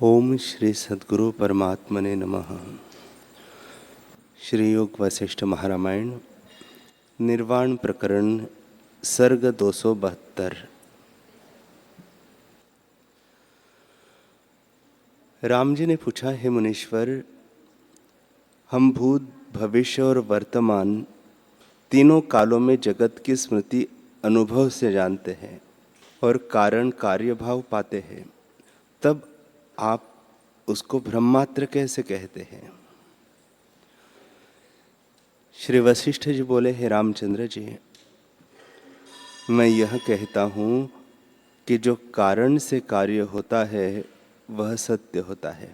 ओम श्री सद्गुरु परमात्मने नमः। श्री योग वशिष्ठ महारामायण निर्वाण प्रकरण सर्ग 272। राम जी ने पूछा, हे मुनीश्वर, हम भूत भविष्य और वर्तमान तीनों कालों में जगत की स्मृति अनुभव से जानते हैं और कारण कार्य भाव पाते हैं, तब आप उसको ब्रह्मात्र कैसे कहते हैं? श्री वशिष्ठ जी बोले, हे रामचंद्र जी, मैं यह कहता हूँ कि जो कारण से कार्य होता है वह सत्य होता है।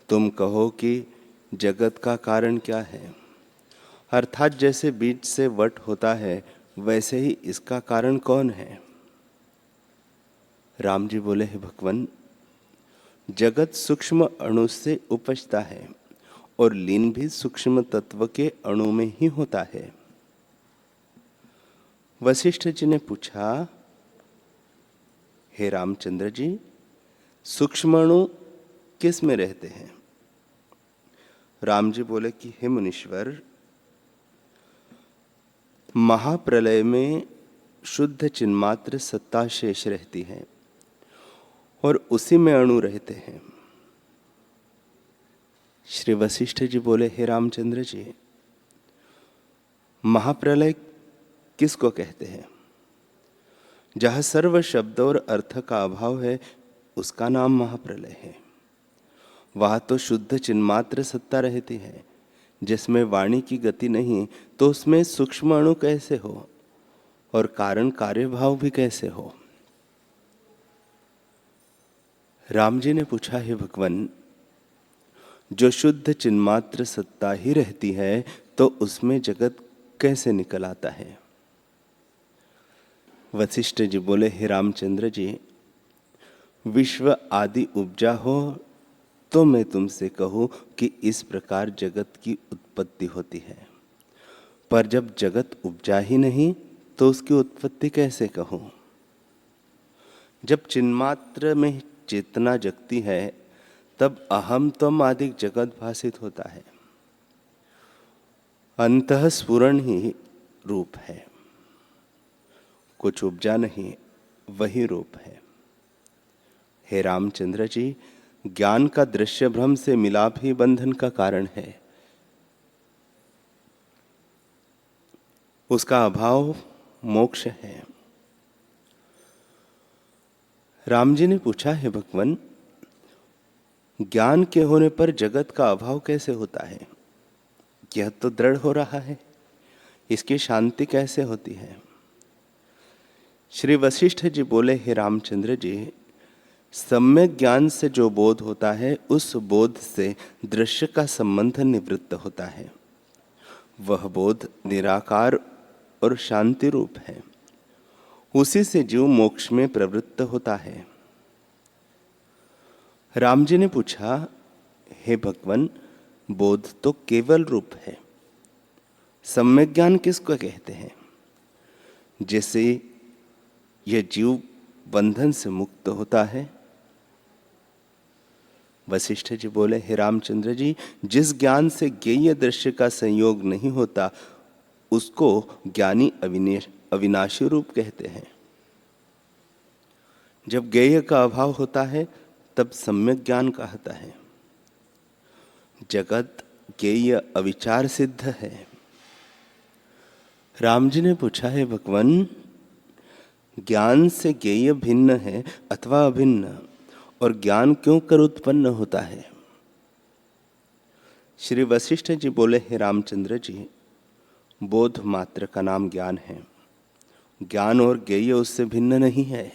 तुम कहो कि जगत का कारण क्या है, अर्थात जैसे बीज से वट होता है वैसे ही इसका कारण कौन है? राम जी बोले, हे भगवन, जगत सूक्ष्म अणु से उपजता है और लीन भी सूक्ष्म तत्व के अणु में ही होता है। वशिष्ठ जी ने पूछा, हे रामचंद्र जी, सूक्ष्म अणु किस में रहते हैं? राम जी बोले कि हे मुनीश्वर, महाप्रलय में शुद्ध चिन्मात्र सत्ता शेष रहती है और उसी में अणु रहते हैं। श्री वशिष्ठ जी बोले, हे रामचंद्र जी, महाप्रलय किसको कहते हैं? जहाँ सर्व शब्द और अर्थ का अभाव है उसका नाम महाप्रलय है। वहाँ तो शुद्ध चिन्मात्र सत्ता रहती है, जिसमें वाणी की गति नहीं, तो उसमें सूक्ष्म अणु कैसे हो और कारण कार्यभाव भी कैसे हो? राम जी ने पूछा, हे भगवन, जो शुद्ध चिन्मात्र सत्ता ही रहती है तो उसमें जगत कैसे निकल आता है? वशिष्ठ जी बोले, हे रामचंद्र जी, विश्व आदि उपजा हो तो मैं तुमसे कहूं कि इस प्रकार जगत की उत्पत्ति होती है, पर जब जगत उपजा ही नहीं तो उसकी उत्पत्ति कैसे कहूं? जब चिन्मात्र में चेतना जगती है तब अहम तम आदि जगत भासित होता है। अंतः स्फुरण ही रूप है, कुछ उपजा नहीं, वही रूप है। हे रामचंद्र जी, ज्ञान का दृश्य भ्रम से मिलाप ही बंधन का कारण है। उसका अभाव मोक्ष है। राम जी ने पूछा, हे भगवन, ज्ञान के होने पर जगत का अभाव कैसे होता है? यह तो दृढ़ हो रहा है, इसकी शांति कैसे होती है? श्री वशिष्ठ जी बोले, हे रामचंद्र जी, सम्यक ज्ञान से जो बोध होता है उस बोध से दृश्य का संबंध निवृत्त होता है। वह बोध निराकार और शांति रूप है। उसी से जीव मोक्ष में प्रवृत्त होता है। राम जी ने पूछा, हे भगवन, बोध तो केवल रूप है, सम्यक ज्ञान किसको कहते हैं? जैसे यह जीव बंधन से मुक्त होता है। वशिष्ठ जी बोले, हे रामचंद्र जी, जिस ज्ञान से ज्ञेय दृश्य का संयोग नहीं होता उसको ज्ञानी अविनाशी रूप कहते हैं। जब ज्ञेय का अभाव होता है तब सम्यक ज्ञान कहता है। जगत ज्ञेय अविचार सिद्ध है। राम जी ने पूछा, है भगवन, ज्ञान से ज्ञेय भिन्न है अथवा अभिन्न, और ज्ञान क्यों कर उत्पन्न होता है? श्री वशिष्ठ जी बोले, हे रामचंद्र जी, बोध मात्र का नाम ज्ञान है। ज्ञान और ज्ञेय उससे भिन्न नहीं है।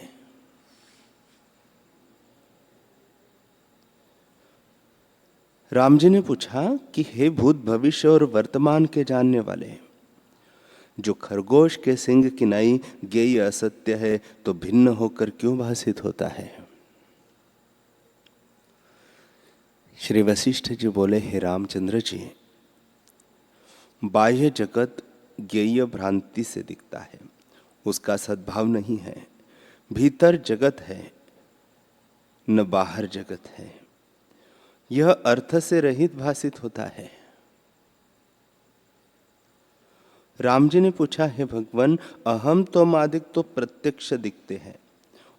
राम जी ने पूछा कि हे भूत भविष्य और वर्तमान के जानने वाले, जो खरगोश के सिंग की नाई ज्ञेय असत्य है तो भिन्न होकर क्यों भासित होता है? श्री वशिष्ठ जी बोले, हे रामचंद्र जी, बाह्य जगत ज्ञेय भ्रांति से दिखता है, उसका सद्भाव नहीं है। भीतर जगत है, न बाहर जगत है, यह अर्थ से रहित भासित होता है। राम जी ने पूछा, हे भगवान, अहम तुम आदिक तो प्रत्यक्ष दिखते हैं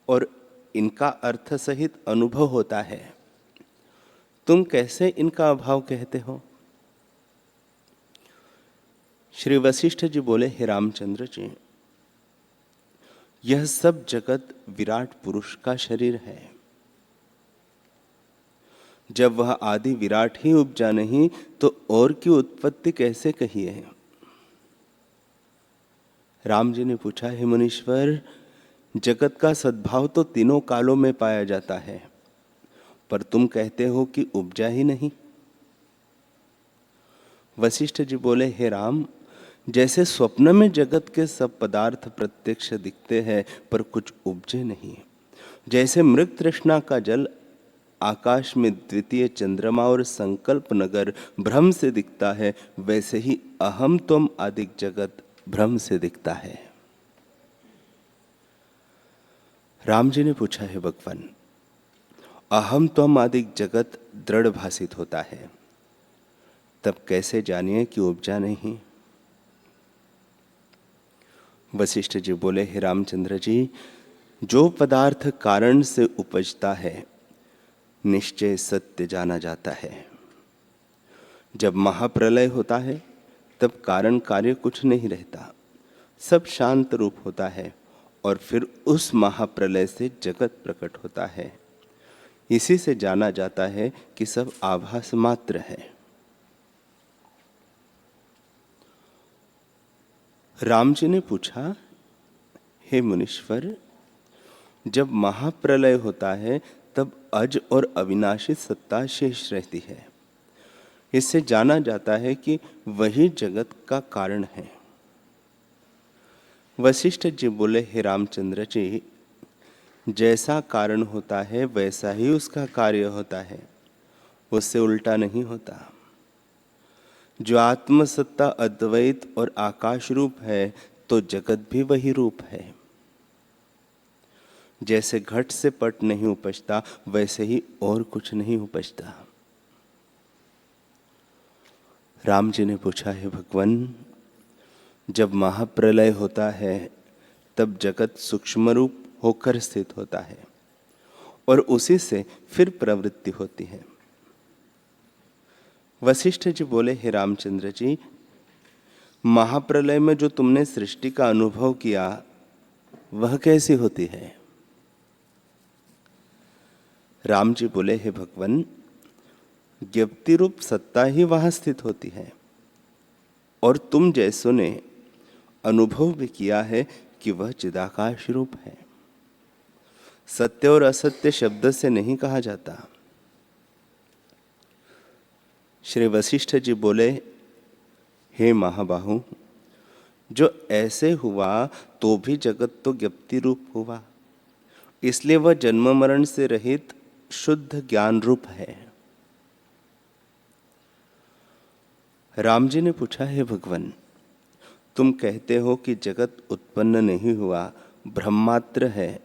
और इनका अर्थ सहित अनुभव होता है, तुम कैसे इनका अभाव कहते हो? श्री वशिष्ठ जी बोले, हे रामचंद्र जी, यह सब जगत विराट पुरुष का शरीर है। जब वह आदि विराट ही उपजा नहीं तो और की उत्पत्ति कैसे कही है? राम जी ने पूछा, हे मुनीश्वर, जगत का सद्भाव तो तीनों कालों में पाया जाता है, पर तुम कहते हो कि उपजा ही नहीं। वशिष्ठ जी बोले, हे राम, जैसे स्वप्न में जगत के सब पदार्थ प्रत्यक्ष दिखते हैं पर कुछ उपजे नहीं, जैसे मृग तृष्णा का जल आकाश में द्वितीय चंद्रमा और संकल्प नगर भ्रम से दिखता है, वैसे ही अहम तुम आदि जगत भ्रम से दिखता है। राम जी ने पूछा, है भगवान, अहम तुम आदि जगत दृढ़ भासित होता है, तब कैसे जानिए कि उपजा नहीं? वशिष्ठ जी बोले, हे रामचंद्र जी, जो पदार्थ कारण से उपजता है निश्चय सत्य जाना जाता है। जब महाप्रलय होता है तब कारण कार्य कुछ नहीं रहता, सब शांत रूप होता है और फिर उस महाप्रलय से जगत प्रकट होता है। इसी से जाना जाता है कि सब आभास मात्र है। राम जी ने पूछा, हे मुनीश्वर, जब महाप्रलय होता है तब अज और अविनाशी सत्ता शेष रहती है। इससे जाना जाता है कि वही जगत का कारण है। वशिष्ठ जी बोले, हे रामचंद्र जी, जैसा कारण होता है वैसा ही उसका कार्य होता है, उससे उल्टा नहीं होता। जो आत्मसत्ता अद्वैत और आकाश रूप है तो जगत भी वही रूप है। जैसे घट से पट नहीं उपजता वैसे ही और कुछ नहीं उपजता। राम जी ने पूछा, है भगवान, जब महाप्रलय होता है तब जगत सूक्ष्म रूप होकर स्थित होता है और उसी से फिर प्रवृत्ति होती है। वशिष्ठ जी बोले, हे रामचंद्र जी, महाप्रलय में जो तुमने सृष्टि का अनुभव किया वह कैसी होती है? राम जी बोले, हे भगवान, ज्ञप्ति रूप सत्ता ही वहां स्थित होती है और तुम जैसों ने अनुभव भी किया है कि वह चिदाकाश रूप है। सत्य और असत्य शब्द से नहीं कहा जाता। श्री वशिष्ठ जी बोले, हे महाबाहु, जो ऐसे हुआ तो भी जगत तो ज्ञप्ति रूप हुआ, इसलिए वह जन्म मरण से रहित शुद्ध ज्ञान रूप है। राम जी ने पूछा, हे भगवान, तुम कहते हो कि जगत उत्पन्न नहीं हुआ, भ्रम मात्र है,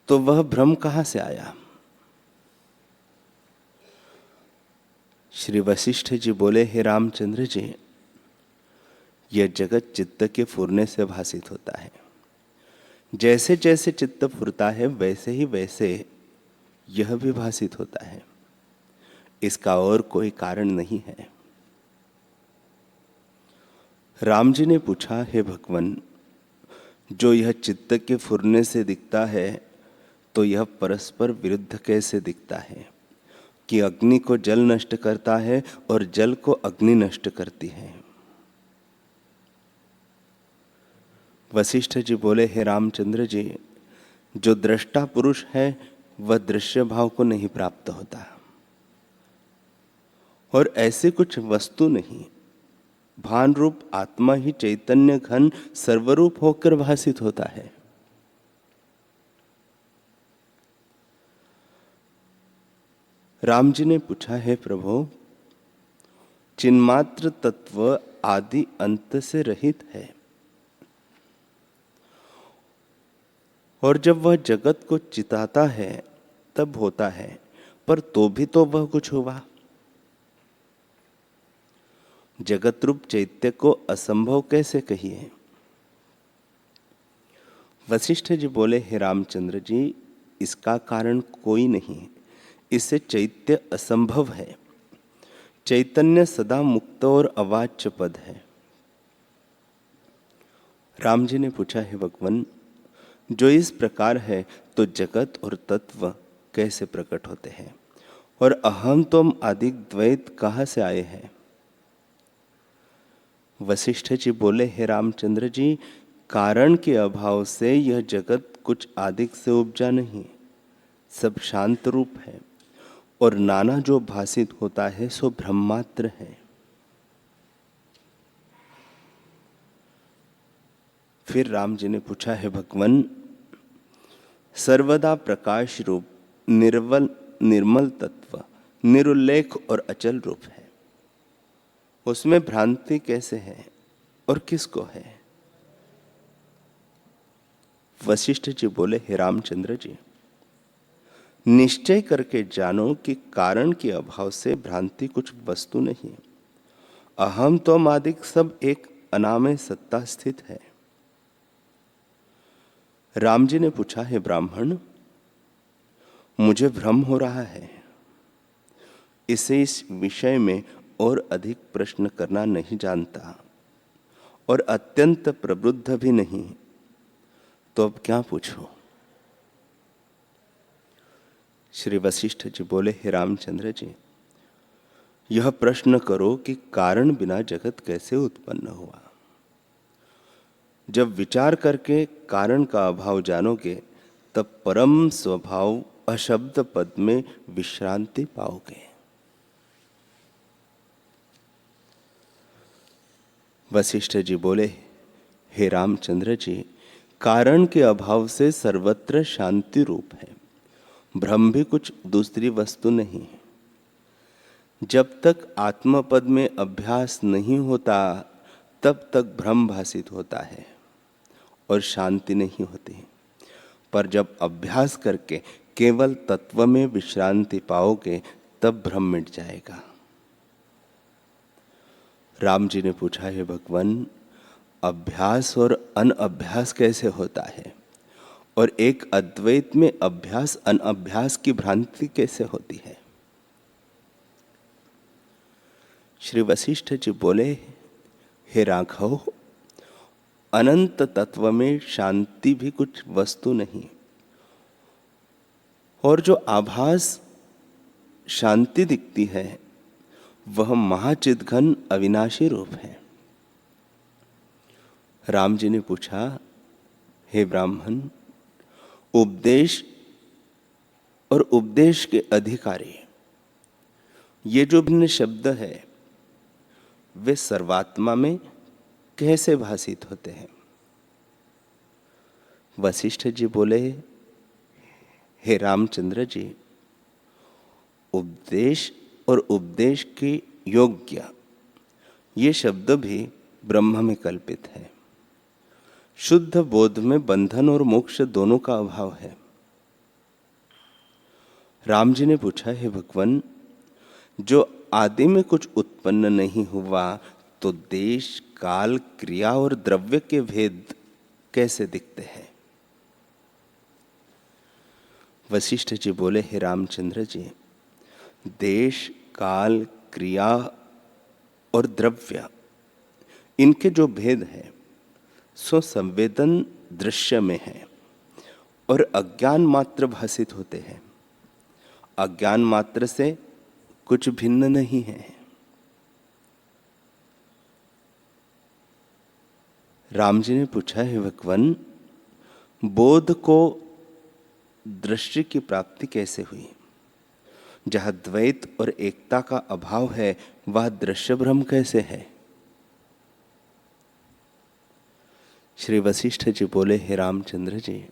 तो वह भ्रम कहां से आया? श्री वशिष्ठ जी बोले, हे रामचंद्र जी, यह जगत चित्त के फुरने से भासित होता है। जैसे जैसे चित्त फुरता है वैसे ही वैसे यह भी भासित होता है। इसका और कोई कारण नहीं है। राम जी ने पूछा, हे भगवान, जो यह चित्त के फुरने से दिखता है तो यह परस्पर विरुद्ध कैसे दिखता है कि अग्नि को जल नष्ट करता है और जल को अग्नि नष्ट करती है? वशिष्ठ जी बोले, हे रामचंद्र जी, जो दृष्टा पुरुष है वह दृश्य भाव को नहीं प्राप्त होता और ऐसे कुछ वस्तु नहीं, भान रूप आत्मा ही चैतन्य घन सर्वरूप होकर भासित होता है। राम जी ने पूछा, है प्रभु, चिन्मात्र तत्व आदि अंत से रहित है और जब वह जगत को चिताता है तब होता है, पर तो भी तो वह कुछ हुआ। जगत रूप चैत्य को असंभव कैसे कहिए? वशिष्ठ जी बोले, हे रामचंद्र जी, इसका कारण कोई नहीं, इससे चैत्य असंभव है। चैतन्य सदा मुक्त और अवाच्य पद है। राम जी ने पूछा, हे भगवान, जो इस प्रकार है तो जगत और तत्व कैसे प्रकट होते हैं, और अहम तुम आदि द्वैत कहाँ से आए हैं? वशिष्ठ जी बोले, हे रामचंद्र जी, कारण के अभाव से यह जगत कुछ आदिक से उपजा नहीं, सब शांत रूप है, और नाना जो भासित होता है सो ब्रह्मात्र है। फिर राम जी ने पूछा, है भगवान, सर्वदा प्रकाश रूप निर्मल तत्व निरुल्लेख और अचल रूप है, उसमें भ्रांति कैसे है और किसको है? वशिष्ठ जी बोले, हे रामचंद्र जी, निश्चय करके जानो कि कारण के अभाव से भ्रांति कुछ वस्तु नहीं, अहम तो आदिक सब एक अनामय सत्ता स्थित है। राम जी ने पूछा, हे ब्राह्मण, मुझे भ्रम हो रहा है, इसे इस विषय में और अधिक प्रश्न करना नहीं जानता और अत्यंत प्रबुद्ध भी नहीं, तो अब क्या पूछो? श्री वशिष्ठ जी बोले, हे रामचंद्र जी, यह प्रश्न करो कि कारण बिना जगत कैसे उत्पन्न हुआ। जब विचार करके कारण का अभाव जानोगे, तब परम स्वभाव अशब्द पद में विश्रांति पाओगे। वशिष्ठ जी बोले, हे रामचंद्र जी, कारण के अभाव से सर्वत्र शांति रूप है, भ्रम भी कुछ दूसरी वस्तु नहीं। जब तक आत्मपद में अभ्यास नहीं होता, तब तक भ्रम भासित होता है और शांति नहीं होती, पर जब अभ्यास करके केवल तत्व में विश्रांति पाओगे, तब भ्रम मिट जाएगा। राम जी ने पूछा, हे भगवान, अभ्यास और अनअभ्यास कैसे होता है, और एक अद्वैत में अभ्यास अनअभ्यास की भ्रांति कैसे होती है? श्री वशिष्ठ जी बोले, हे राघव, अनंत तत्व में शांति भी कुछ वस्तु नहीं, और जो आभास शांति दिखती है वह महाचिद्घन अविनाशी रूप है। राम जी ने पूछा, हे ब्राह्मण, उपदेश और उपदेश के अधिकारी, ये जो भिन्न शब्द है वे सर्वात्मा में कैसे भासित होते हैं? वशिष्ठ जी बोले, हे रामचंद्र जी, उपदेश और उपदेश के योग्य ये शब्द भी ब्रह्म में कल्पित है। शुद्ध बोध में बंधन और मोक्ष दोनों का अभाव है। राम जी ने पूछा, हे भगवान, जो आदि में कुछ उत्पन्न नहीं हुआ, तो देश, काल, क्रिया और द्रव्य के भेद कैसे दिखते हैं? वशिष्ठ जी बोले, हे रामचंद्र जी, देश, काल, क्रिया और द्रव्य, इनके जो भेद है सो संवेदन दृश्य में है और अज्ञान मात्र भासित होते हैं। अज्ञान मात्र से कुछ भिन्न नहीं है। राम जी ने पूछा, है भगवान, बोध को दृष्टि की प्राप्ति कैसे हुई? जहां द्वैत और एकता का अभाव है, वह दृश्य भ्रम कैसे है? श्री वशिष्ठ जी बोले, हे रामचंद्र जी,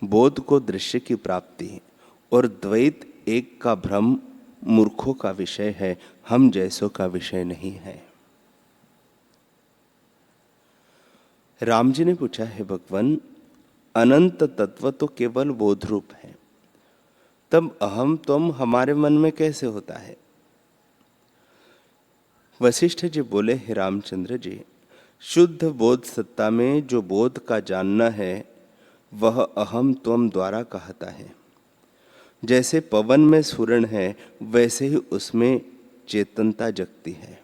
बोध को दृश्य की प्राप्ति और द्वैत एक का भ्रम मूर्खों का विषय है, हम जैसों का विषय नहीं है। राम जी ने पूछा, है भगवान, अनंत तत्व तो केवल बोध रूप है, तब अहम तुम हमारे मन में कैसे होता है? वशिष्ठ जी बोले, हे रामचंद्र जी, शुद्ध बोध सत्ता में जो बोध का जानना है वह अहम त्वम द्वारा कहता है। जैसे पवन में स्फुरण है वैसे ही उसमें चेतनता जगती है।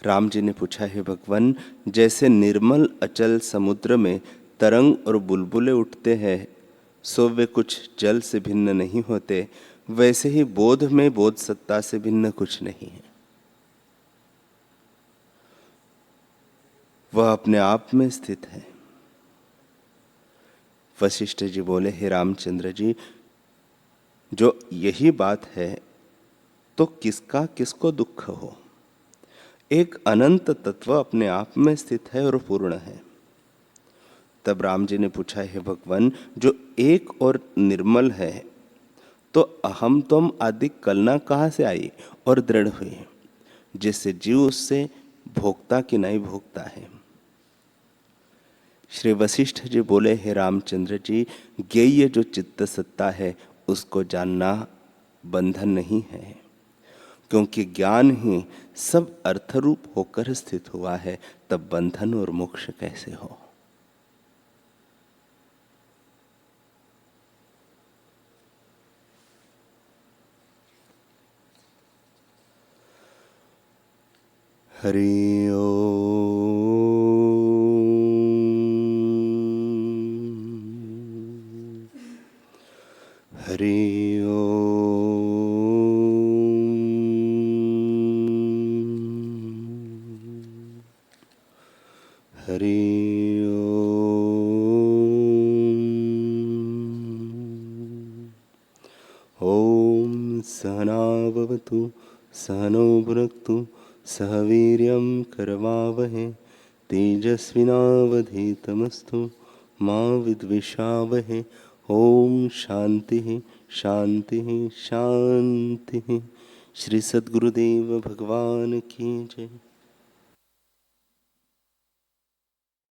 राम जी ने पूछा, हे भगवान, जैसे निर्मल अचल समुद्र में तरंग और बुलबुले उठते हैं सो वे कुछ जल से भिन्न नहीं होते, वैसे ही बोध में बोध सत्ता से भिन्न कुछ नहीं है। वह अपने आप में स्थित है। वशिष्ठ जी बोले, हे रामचंद्र जी, जो यही बात है तो किसको दुख हो? एक अनंत तत्व अपने आप में स्थित है और पूर्ण है। तब राम जी ने पूछा, हे भगवान, जो एक और निर्मल है तो अहम तुम आदि कलना कहाँ से आई और दृढ़ हुई, जिससे जीव उससे भोगता कि नहीं भोगता है? श्री वशिष्ठ जी बोले, हे रामचंद्र जी, ज्ञेय जो चित्त सत्ता है उसको जानना बंधन नहीं है, क्योंकि ज्ञान ही सब अर्थरूप होकर स्थित हुआ है, तब बंधन और मोक्ष कैसे हो? हरि ओम। हरि ओम। हरि ओम। सहना भवतु सहनौ भुनक्तु सह वीर्यं करवावहै तेजस्विनावधीतमस्तु मा विद्विषावहै। ओम शांति शांति शांति। श्री सद्गुरुदेव भगवान की जय।